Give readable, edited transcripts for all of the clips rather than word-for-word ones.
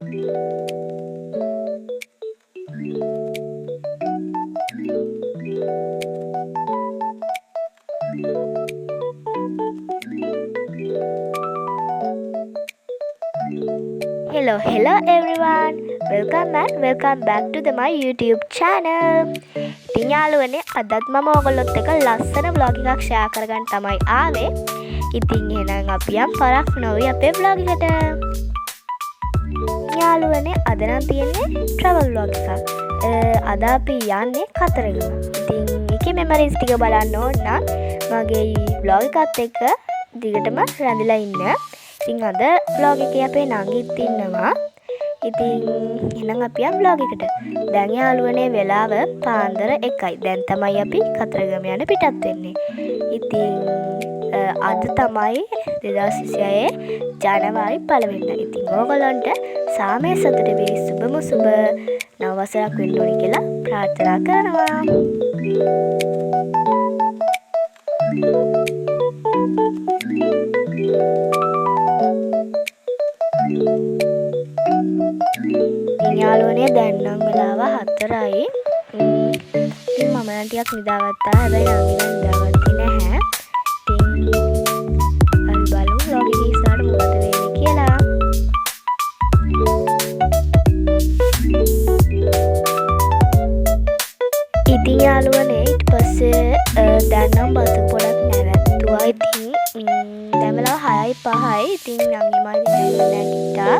Hello everyone. Welcome back to my YouTube channel. ඉතින් යාළුවනේ අදත් මම ඔයගොල්ලොත් එක්ක ලස්සන vlog එකක් share කරගන්න තමයි ආවේ. ඉතින් එහෙනම් අපි යම් පරක් නොවි අපේ vlog එකට. යාළුවනේ අද නම් තියෙන්නේ travel vlog එකක්. අද අපි යන්නේ කතරගම. ඉතින් ඒකේ memories ටික බලන්න ඕන නම් මගේ vlog එකත් එක්ක දිගටම රැඳිලා ඉන්න. ඉතින් අද vlog එකේ අපේ නංගිත් ඉන්නවා. ඉතින් එහෙනම් අපි යමු vlog එකට. දැන් යාළුවනේ වෙලාව පාන්දර 1යි. දැන් තමයි අපි කතරගම යන පිටත් වෙන්නේ. ඉතින් අද තමයි 2026 ජනවාරි 1 වෙනිදා. ඉතින් ඕගොල්ලන්ට සාමය සතුට වේ සුබම සුබ නව වසරක් වෙන්න ඕනි කියලා ප්‍රාර්ථනා කරනවා. යාළුවනේ දැන් නම් වෙලාව 4යි. ඉතින් මම නම් ටිකක් නිදාගත්තා. හැබැයි නංගිලා නිදාගත්තේ නැහැ. ඉතින් අපි බලමු vlog එකේ ඉස්සරහට මොකද වෙන්නේ කියලා. ඉතින් යාළුවනේ ඊට පස්සේ දැන් නම් බස් පොඩක් නැවැත්තුවා. ඉතින් දැන් වෙලාව 6:05යි. ඉතින් නංගි මායි නැගිට්ටා.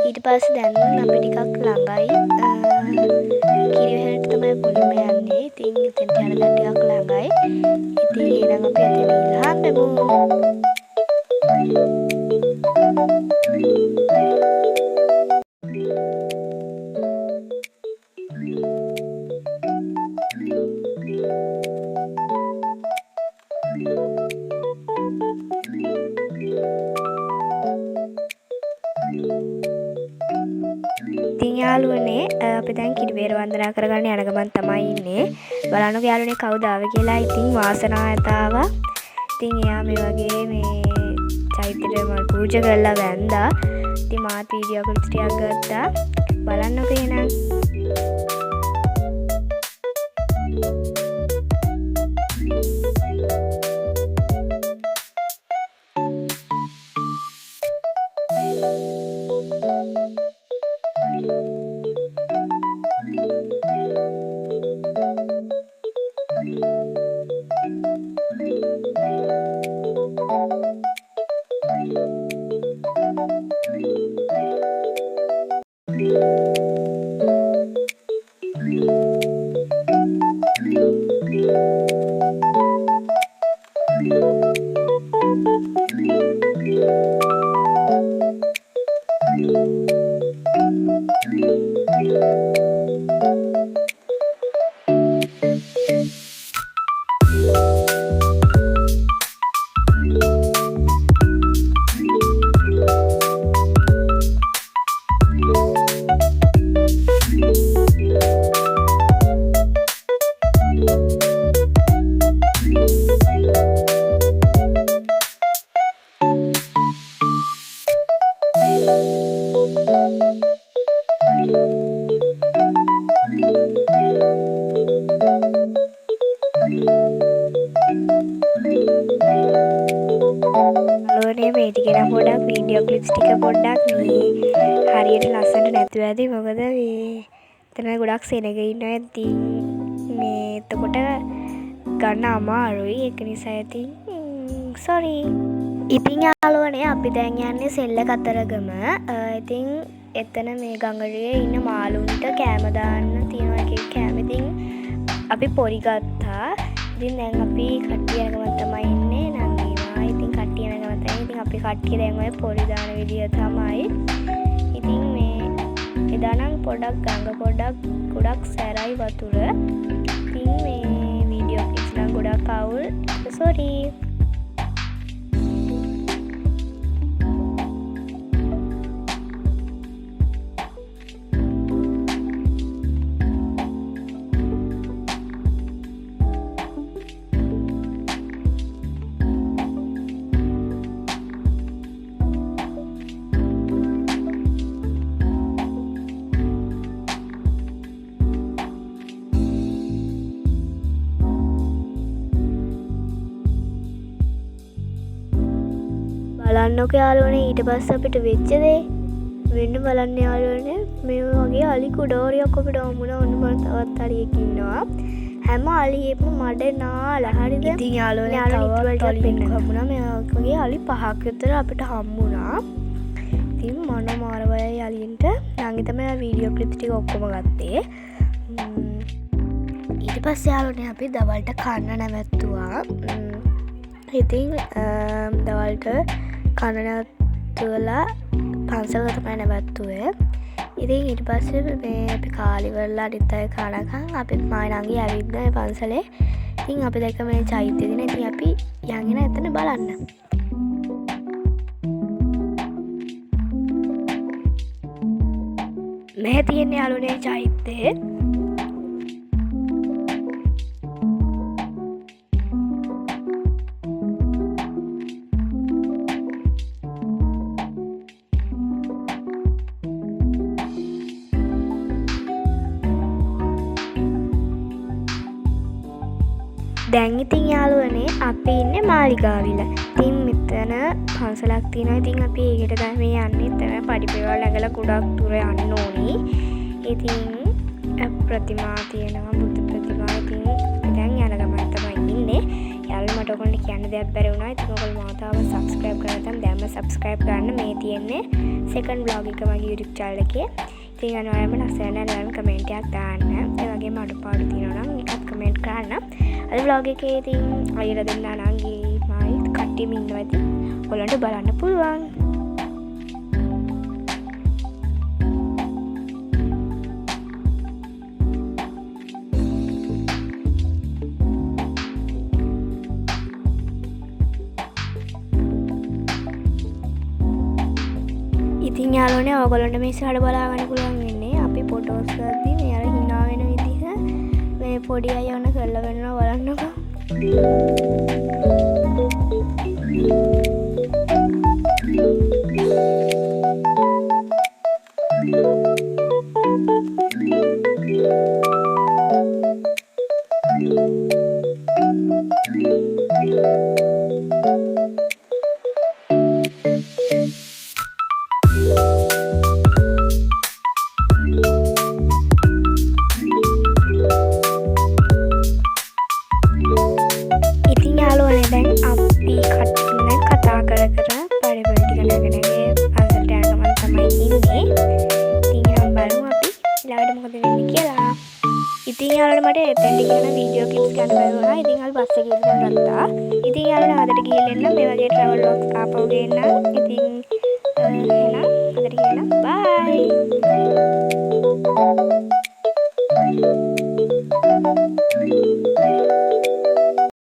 ඊට පස්සේ දැන් අපි ටිකක් ළඟයි කිරිවෙහෙරට තමයි කොළඹ යන්නේ. ඉතින් එතෙන්ට යන දැන් ටිකක් ළඟයි. ඉතින් එහෙනම් අපි එතන ඉඳලා හම්බෙමු. ඉතින් යාළුවනේ අපි දැන් කිරිබේර වන්දනා කරගන්න යන ගමන් තමයි ඉන්නේ. බලන්නකෝ යාළුවනේ කවුද ආවේ කියලා. ඉතින් වාසනාවට ආවා. ඉතින් එයා මේ වගේ මේ චෛත්‍යයට මල් පූජා කරලා වැන්දා. ඉතින් මාත් වීඩියෝ ක්ලිප්ස් ටිකක් ගත්තා. බලන්නකෝ එහෙනම්. මේ ටික නම් පොඩ්ඩක් වීඩියෝ ක්ලිප්ස් ටික පොඩ්ඩක් මේ හරියට ලස්සනට නැතුව ඇති. මොකද මේ එතන ගොඩක් සෙනග ඉන්නවා. ඉතින් මේ එතකොට ගන්න අමාරුයි. ඒක නිසා ඉතින් sorry. ඉතින් යාළුවනේ අපි දැන් යන්නේ සෙල්ල කතරගම. ඉතින් එතන මේ ගඟඩියේ ඉන්න මාළුන්ට කෑම දාන්න තියෙනවා. එකේ කෑම ඉතින් අපි පොරි ගත්තා. ඉතින් දැන් අපි කට්ටිය යන ගමන් තමයි ඉන්නේ. නංගිලා ඉතින් කට්ටිය යන ගමන් තමයි. ඉතින් අපි කට්ටිය දැන් ඔය පොරි දාන විදිය තමයි. ඉතින් මේ එදා නම් පොඩක් ගඟ ගොඩක් සැරයි වතුර. ඉතින් මේ වීඩියෝ ක්ලිප්ස් නම් ගොඩක් අවුල්. sorry. අන්නක යාළුවනේ ඊට පස්සේ අපිට වෙච්ච දේ වෙන්න බලන්න යාළුවනේ මේ වගේ අලි කුඩෝරියක් අපිට හම්බුණා. ඔන්න බලන්න තවත් අලියෙක් ඉන්නවා. හැම අලියෙක්ම මඩ නාලා හරිද? ඉතින් යාළුවනේ තවත් අලියෙක් හම්බුණා. මේ වගේ අලි 5ක් විතර අපිට හම්බුණා. ඉතින් මොන මාරවයි අලියන්ට නාගේ තමයි වීඩියෝ ක්ලිප්ස් ටික ඔක්කොම ගත්තේ. ඊට පස්සේ යාළුවනේ අපි දවල්ට කන්න නැවැත්තුවා. ඉතින් දවල්ට කන්න නැවැත්තුවලා පන්සල තමයි නැවැත්තුවේ. ඉතින් ඊට පස්සේ මේ අපි කාලිවරලා අනිත් අය කනකම් අපිත් මායි නංගි ඇවිත් ගියා පන්සලේ. ඉතින් අපි දැක්ක මේ චෛත්‍ය දින. ඉතින් අපි යගෙන එතන බලන්න. මේ තියෙන යාළුවනේ චෛත්‍යය. දැන් ඉතින් යාළුවනේ අපි ඉන්නේ මාලිගාවිල. ඉතින් මෙතන පන්සලක් තියෙනවා. ඉතින් අපි ඒකට තමයි යන්නේ. එතන පඩිපෙවල් නැගලා ගොඩක් දුර යන්න ඕනි. ඉතින් ප්‍රතිමා තියෙනවා, බුද්ධ ප්‍රතිමා. ඉතින් දැන් යන ගමන් තමයි ඉන්නේ. යාළුවෝ මට ඔයගොල්ලන්ට කියන්න දෙයක් බැරි වුණා. ඉතින් ඔයගොල්ලෝ මාතාව subscribe කරලා නැත්නම් දැන්ම subscribe කරන්න. මේ තියෙන්නේ second vlog එක මගේ YouTube channel එකේ. ඉතින් අනිවාර්යයෙන්ම ලස්සන නැලන කමෙන්ට් එකක් දාන්න. ඒ වගේම අඩුපාඩු තියෙනවා නම් ඒකත් කමෙන්ට් කරන්න. අද vlog එකේ ඉතින් අයියලා දෙන්න නංගි මයි කට්ටියම ඉන්නවා. ඉතින් ඔයගොල්ලන්ට බලන්න පුළුවන්. ඉතින් යාළුවනේ ඔයගොල්ලන්ට මේ ඉස්සරහට බලා ගන්න පුළුවන් වෙන්නේ අපි ෆොටෝස් ගද්දි මේ අර hina වෙන විදිහ මේ පොඩි අය යන කරලා වෙනවා බලන්නකෝ. ඉතින් යාළුවනේ දැන් අපි කතා කර පරිවල් ටික නගනගේ පන්සලට යන ගමන් තමයි ඉන්නේ. ඉතින් हम බලමු අපි ඊළඟට මොකද වෙන්නේ කියලා. ඉතින් යාළුවනේ මට එතෙන්ට කියන වීඩියෝ ක්ලිප්ස් ගන්න බැරි වුණා. ඉතින් අපි බස් එකේ ඉඳන් ගත්තා. ඉතින් යාළුවනේ ආදරට ගිහින් එන්න මේ වගේ travel vlogs ආපහු ගේන්න